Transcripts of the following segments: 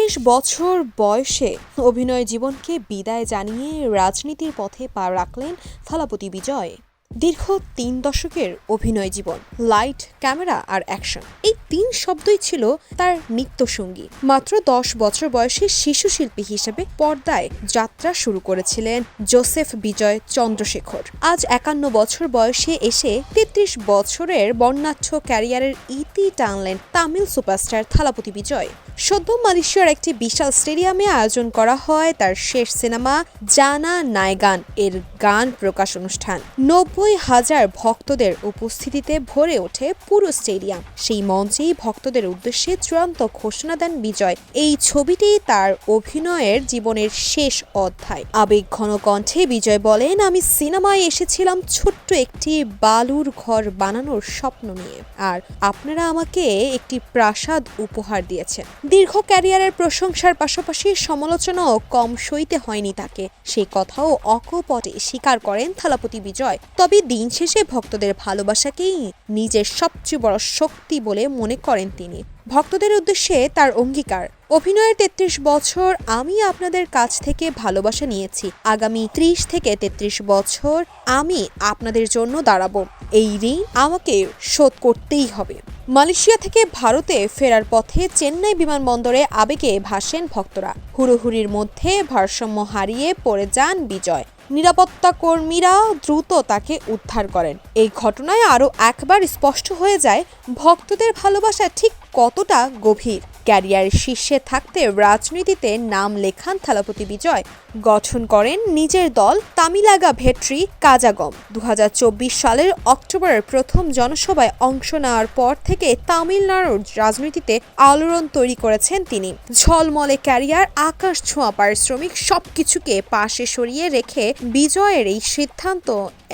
৩৩ বছর বয়সে অভিনয় জীবনকে বিদায় জানিয়ে রাজনীতির পথে পা রাখলেন থালাপতি বিজয়। দীর্ঘ ৩ দশকের অভিনয় জীবন, লাইট, ক্যামেরা আর অ্যাকশন, এই ৩ শব্দই ছিল তার নিত্যসঙ্গী। মাত্র ১০ বছর বয়সে শিশু শিল্পী হিসেবে পর্দায় যাত্রা শুরু করেছিলেন জোসেফ বিজয় চন্দ্রশেখর। আজ ৫১ বছর বয়সে এসে ৩৩ বছরের বর্ণাঢ্য ক্যারিয়ারের ইতি টানলেন তামিল সুপারস্টার থালাপতি বিজয়। সদ্য মালয়েশিয়ার একটি বিশাল স্টেডিয়ামে আয়োজন করা হয় তার শেষ সিনেমা জানা নায়গান এর গান প্রকাশ অনুষ্ঠান। ৯০,০০০ ভক্তদের উপস্থিতিতে ভরে ওঠে পুরো স্টেডিয়াম। সেই মঞ্চেই ভক্তদের উদ্দেশ্যে চূড়ান্ত ঘোষণা দেন বিজয়। এই ছবিটি তার অভিনয়ের জীবনের শেষ অধ্যায়। আবেগঘন কণ্ঠে বিজয় বলেন, আমি সিনেমায় এসেছিলাম ছোট্ট একটি বালুর ঘর বানানোর স্বপ্ন নিয়ে, আর আপনারা আমাকে একটি প্রাসাদ উপহার দিয়েছেন। দীর্ঘ ক্যারিয়ারের প্রশংসার পাশাপাশি সমালোচনাও কম সইতে হয়নি তাকে। সেই কথাও অকপটে স্বীকার করেন থালাপতি বিজয়। তবে দিন শেষে ভক্তদের ভালোবাসাকেই নিজের সবচেয়ে বড় শক্তি বলে মনে করেন তিনি। ভক্তদের উদ্দেশ্যে তার অঙ্গীকার, অভিনয়ের ৩৩ বছর আমি আপনাদের কাছ থেকে ভালোবাসা নিয়েছি। আগামী ৩০ থেকে ৩৩ বছর আমি আপনাদের জন্য দাঁড়াবো। এই ঋণ আমাকে শোধ করতেই হবে। মালয়েশিয়া থেকে ভারতে ফেরার পথে চেন্নাই বিমানবন্দরে আবেগে ভাসেন ভক্তরা। হুড়োহুড়ির মধ্যে ভারসাম্য হারিয়ে পড়ে যান বিজয়। নিরাপত্তা কর্মীরা দ্রুত তাকে উদ্ধার করেন। এই ঘটনায় আরও একবার স্পষ্ট হয়ে যায় ভক্তদের ভালোবাসা ঠিক কতটা গভীর। ক্যারিয়ারের শীর্ষে থাকতে রাজনীতিতে নাম লেখান থালাপতি বিজয়। গঠন করেন নিজের দল তামিলাগা ভেট্রি কাজাগম। ২০২৪ সালের অক্টোবরের প্রথম জনসভায় অংশ নেওয়ার পর থেকে তামিলনাড়ুর রাজনীতিতে আলোড়ন তৈরি করেছেন তিনি। ঝলমলে ক্যারিয়ার, আকাশ ছোঁয়া পারিশ্রমিক, সবকিছুকে পাশে সরিয়ে রেখে বিজয়ের এই সিদ্ধান্ত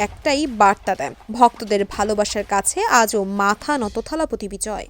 একটাই বার্তা দেন, ভক্তদের ভালোবাসার কাছে আজও মাথা নত থালাপতি বিজয়।